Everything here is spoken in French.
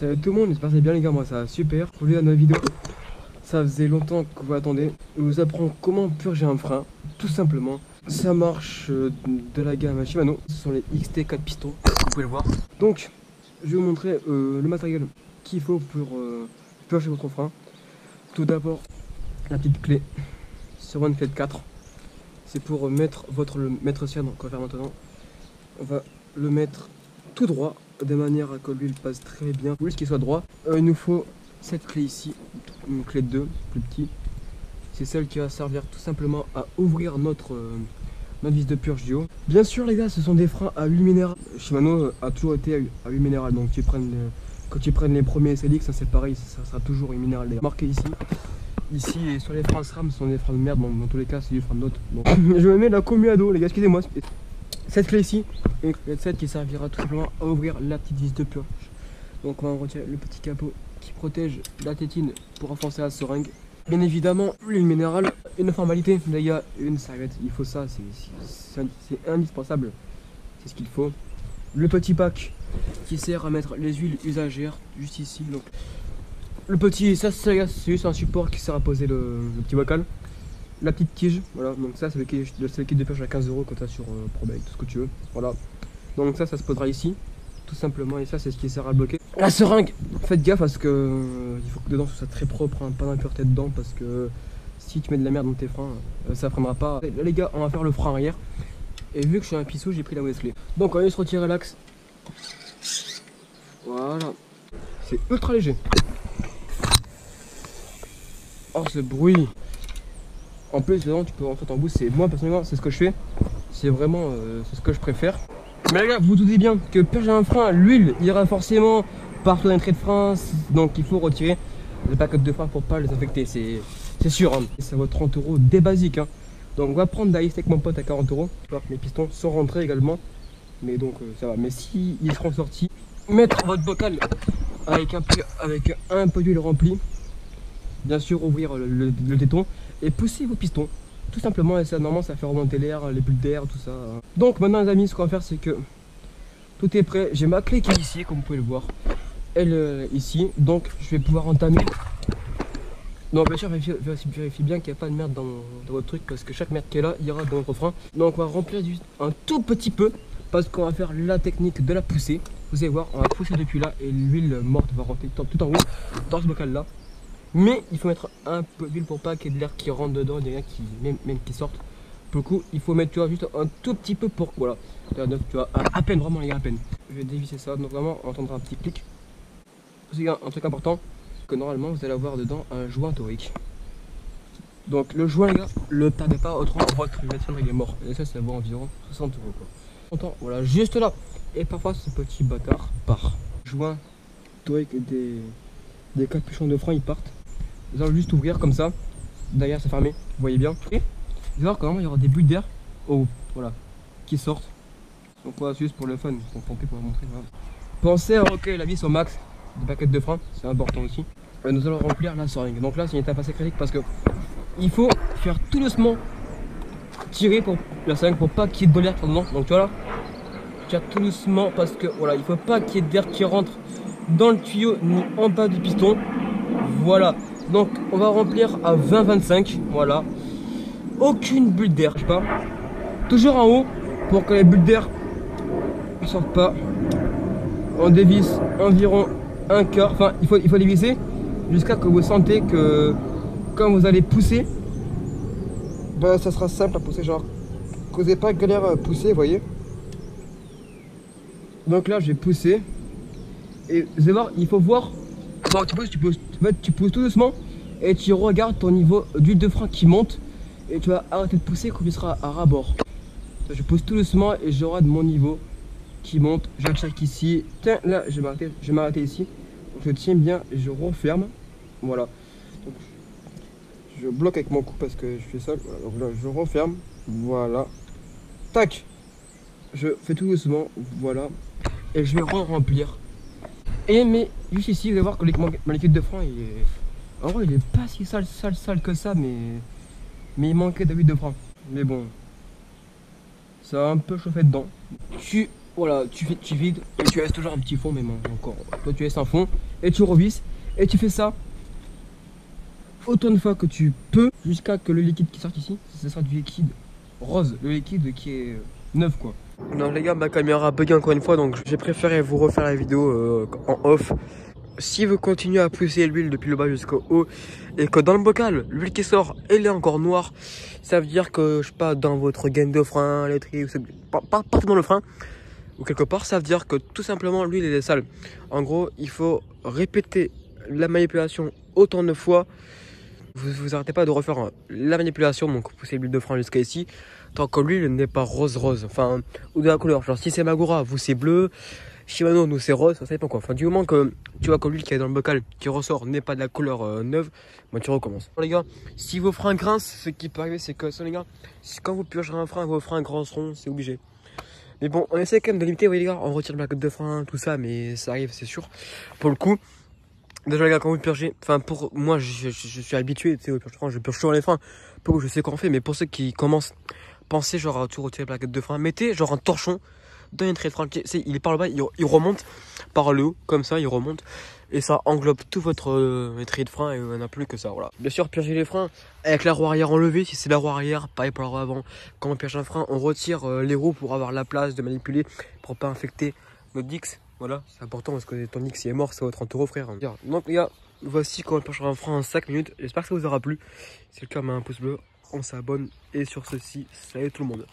Salut tout le monde, j'espère que c'est bien les gars, moi ça va super. Aujourd'hui dans la vidéo, ça faisait longtemps que vous attendez. Je vous apprends comment purger un frein, tout simplement. Ça marche de la gamme Shimano, ce sont les XT 4 pistons, vous pouvez le voir. Donc, je vais vous montrer le matériel qu'il faut pour purger votre frein. Tout d'abord, la petite clé sur une clé de 4. C'est pour mettre le maître-cire, donc on va faire maintenant. On va le mettre tout droit, de manière à que l'huile passe très bien, juste qu'il soit droit. Il nous faut cette clé ici, une clé de 2, plus petit. C'est celle qui va servir tout simplement à ouvrir notre vis de purge du haut. Bien sûr les gars, ce sont des freins à huile minérale. Shimano a toujours été à huile minérale, donc quand tu prennes les premiers SLX, c'est pareil, ça sera toujours huile minérale. Marqué ici. Ici et sur les freins SRAM, ce sont des freins de merde, donc dans tous les cas c'est du frein de note. Donc, je me mets la commu à dos les gars, excusez-moi. Cette clé ici, une clé de 7 qui servira tout simplement à ouvrir la petite vis de purge. Donc on va en retirer le petit capot qui protège la tétine pour enfoncer la seringue. Bien évidemment, l'huile minérale, une formalité, les gars, une serviette, il faut ça, c'est indispensable, c'est ce qu'il faut. Le petit pack qui sert à mettre les huiles usagères, juste ici. Donc, le petit, ça c'est juste un support qui sert à poser le petit bocal. La petite tige, voilà, donc ça c'est le kit de purge à 15 € quand tu as sur ProBay, tout ce que tu veux, voilà. Donc ça se posera ici, tout simplement, et ça c'est ce qui sert à bloquer. La seringue, faites gaffe parce que il faut que dedans ce soit très propre, hein, pas d'impureté dedans, parce que si tu mets de la merde dans tes freins, ça freinera pas. Là les gars, on va faire le frein arrière, et vu que je suis un pissou, j'ai pris la Wesley. Donc on va juste retirer l'axe, voilà, c'est ultra léger. Oh ce bruit! En plus, dedans, tu peux rentrer ton boost. Moi, personnellement, c'est ce que je fais. C'est vraiment c'est ce que je préfère. Mais les gars, vous vous doutez bien que purger un frein, l'huile ira forcément partout dans les traits de frein. Donc, il faut retirer les paquets de frein pour pas les infecter. C'est sûr. Hein. Ça vaut 30 € des basiques. Hein. Donc, on va prendre d'Aïs avec mon pote à 40 €. Mes pistons sont rentrés également. Mais donc, ça va. Mais si ils seront sortis, mettre votre bocal avec un peu d'huile remplie. Bien sûr, ouvrir le téton et pousser vos pistons tout simplement, et ça normalement ça fait remonter l'air, les bulles d'air, tout ça. Donc maintenant les amis, ce qu'on va faire c'est que tout est prêt. J'ai ma clé qui est ici comme vous pouvez le voir, elle ici, donc je vais pouvoir entamer. Donc bien sûr vérifiez bien qu'il n'y a pas de merde dans votre truc, parce que chaque merde qui est là ira dans votre frein. Donc on va remplir juste un tout petit peu, parce qu'on va faire la technique de la pousser. Vous allez voir, on va pousser depuis là et l'huile morte va rentrer tout en haut dans ce bocal là. Mais il faut mettre un peu d'huile pour pas qu'il y ait de l'air qui rentre dedans, des rien qui même qui sortent. Pour le coup, il faut mettre, tu vois, juste un tout petit peu pour, voilà. Donc, tu vois, à peine, vraiment les gars, à peine. Je vais dévisser ça, donc vraiment on entendra un petit clic. Aussi un truc important, que normalement vous allez avoir dedans un joint torique. Donc le joint les gars, le perdez pas, autrement votre utilisation il est mort. Et ça vaut environ 60 € quoi. Voilà, juste là. Et parfois ce petit bâtard part. Joint torique des capuchons de frein ils partent. Vous allez juste ouvrir comme ça, derrière c'est fermé, vous voyez bien. Et vous allez voir comment il y aura des bulles d'air au haut, voilà, qui sortent. Donc voilà, juste pour le fun, pour vous montrer. Voilà. Pensez à rocker la vis au max des paquets de frein, c'est important aussi. Et nous allons remplir la seringue. Donc là c'est une étape assez critique parce que il faut faire tout doucement tirer pour la seringue pour pas qu'il y ait de l'air dedans. Donc tu vois là, tire tout doucement parce que voilà, il faut pas qu'il y ait d'air qui rentre dans le tuyau ni en bas du piston. Voilà. Donc on va remplir à 20-25, voilà. Aucune bulle d'air, je sais pas. Toujours en haut pour que les bulles d'air ne sortent pas. On dévisse environ un quart, enfin il faut dévisser jusqu'à que vous sentez que quand vous allez pousser, ben, ça sera simple à pousser, genre que vous n'avez pas galère à pousser, vous voyez. Donc là je vais pousser et vous allez voir, il faut voir. Donc tu pousses tout doucement et tu regardes ton niveau d'huile de frein qui monte et tu vas arrêter de pousser quand tu seras à ras bord. Je pousse tout doucement et je regarde mon niveau qui monte. J'attaque ici. Tiens, là je vais m'arrêter ici. Donc, je tiens bien et je referme. Voilà. Donc, je bloque avec mon cou parce que je suis seul. Voilà. Donc là je referme. Voilà. Tac. Je fais tout doucement. Voilà. Et je vais remplir. Et mais juste ici, vous allez voir que ma liquide de frein, en vrai, il est pas si sale que ça, mais il manquait d'huile de frein. Mais bon, ça a un peu chauffé dedans. Voilà, tu vides et tu laisses toujours un petit fond, mais bon, encore. Toi, tu laisses un fond et tu revisses. Et tu fais ça autant de fois que tu peux jusqu'à que le liquide qui sort ici, ce sera du liquide rose, le liquide qui est neuf quoi. Non les gars, ma caméra a bugué encore une fois, donc j'ai préféré vous refaire la vidéo en off. Si vous continuez à pousser l'huile depuis le bas jusqu'au haut et que dans le bocal, l'huile qui sort, elle est encore noire, ça veut dire que, je sais pas, dans votre gaine de frein, l'étrier, partout dans le frein, ou quelque part, ça veut dire que tout simplement l'huile est sale. En gros, il faut répéter la manipulation autant de fois. Vous arrêtez pas de refaire la manipulation, donc pousser l'huile de frein jusqu'à ici, tant que l'huile n'est pas rose, enfin, ou de la couleur. Genre si c'est Magura, vous c'est bleu, Shimano, nous c'est rose, ça dépend quoi. Enfin, du moment que tu vois que l'huile qui est dans le bocal, qui ressort, n'est pas de la couleur neuve, moi tu recommences. Les gars, si vos freins grincent, ce qui peut arriver, c'est que, les gars, quand vous purgerez un frein, vos freins grinceront, c'est obligé. Mais bon, on essaie quand même de limiter, vous voyez les gars, on retire la coque de frein, tout ça, mais ça arrive, c'est sûr. Pour le coup, déjà les gars, quand vous purgez, enfin pour moi je suis habitué, tu sais, je purge toujours les freins, pour que je sais quoi on fait, mais pour ceux qui commencent, pensez genre à tout retirer la plaquette de frein, mettez genre un torchon dans une trait de frein, il est par le bas, il remonte par le haut, comme ça il remonte, et ça englobe tout votre trait de frein, et on n'a plus que ça, voilà. Bien sûr, purger les freins avec la roue arrière enlevée, si c'est la roue arrière, pareil pour la roue avant. Quand on purge un frein, on retire les roues pour avoir la place de manipuler, pour pas infecter notre Dix. Voilà, c'est important parce que ton Nix est mort, ça va 30 € frère. Donc les gars, voici comment on purge un frein en 5 minutes. J'espère que ça vous aura plu. Si c'est le cas, mets un pouce bleu, on s'abonne. Et sur ceci, salut tout le monde.